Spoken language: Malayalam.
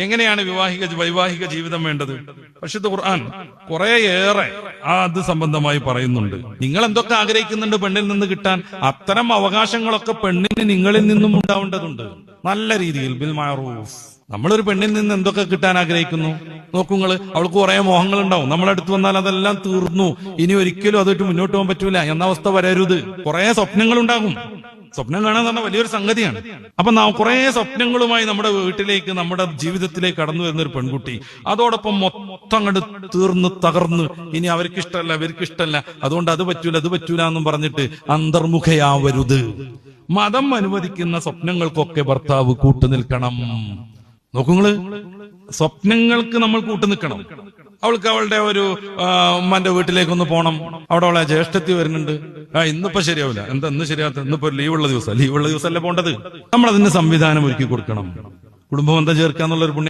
എങ്ങനെയാണ് വൈവാഹിക ജീവിതം വേണ്ടത്? പരിശുദ്ധ ഖുർആൻ കുറേയേറെ അത് സംബന്ധമായി പറയുന്നുണ്ട്. നിങ്ങൾ എന്തൊക്കെ ആഗ്രഹിക്കുന്നുണ്ട് പെണ്ണിൽ നിന്ന് കിട്ടാൻ, അത്തരം അവകാശങ്ങളൊക്കെ പെണ്ണിന് നിങ്ങളിൽ നിന്നും ഉണ്ടാവേണ്ടതുണ്ട്. നല്ല രീതിയിൽ ബിൽ മഅറൂഫ്. നമ്മളൊരു പെണ്ണിൽ നിന്ന് എന്തൊക്കെ കിട്ടാൻ ആഗ്രഹിക്കുന്നു നോക്കുങ്ങള്. അവൾക്ക് കുറെ മോഹങ്ങൾ ഉണ്ടാവും. നമ്മളടുത്ത് വന്നാൽ അതെല്ലാം തീർന്നു, ഇനി ഒരിക്കലും അതൊട്ട് മുന്നോട്ട് പോകാൻ പറ്റൂല എന്ന അവസ്ഥ വരരുത്. കുറെ സ്വപ്നങ്ങൾ ഉണ്ടാകും. സ്വപ്നം കാണാൻ പറഞ്ഞാൽ വലിയൊരു സംഗതിയാണ്. അപ്പൊ നാം കുറെ സ്വപ്നങ്ങളുമായി നമ്മുടെ വീട്ടിലേക്ക്, നമ്മുടെ ജീവിതത്തിലേക്ക് കടന്നു വരുന്ന ഒരു പെൺകുട്ടി, അതോടൊപ്പം മൊത്തം അങ്ങോട്ട് തീർന്ന് തകർന്ന് ഇനി അവർക്കിഷ്ടമല്ല, ഇവർക്കിഷ്ടമല്ല, അതുകൊണ്ട് അത് പറ്റൂല എന്നും പറഞ്ഞിട്ട് അന്തർമുഖയാവരുത്. മതം അനുവദിക്കുന്ന സ്വപ്നങ്ങൾക്കൊക്കെ ഭർത്താവ് കൂട്ടുനിൽക്കണം. നോക്കുങ്ങള്, സ്വപ്നങ്ങൾക്ക് നമ്മൾ കൂട്ടുനിൽക്കണം. അവൾക്ക് അവളുടെ ഒരു ഉമ്മാന്റെ വീട്ടിലേക്കൊന്ന് പോകണം, അവിടെ അവളെ ജ്യേഷ്ഠത്തി വരുന്നുണ്ട്, ഇന്നിപ്പോ ശരിയാവില്ല, ഇന്ന് ശരിയാത്ത, ഇന്നിപ്പോ ലീവുള്ള ദിവസമല്ലേ പോണ്ടത്. നമ്മൾ അതിന് സംവിധാനം ഒരുക്കി കൊടുക്കണം. കുടുംബബന്ധം ചേർക്കാന്നുള്ളൊരു പുണ്യം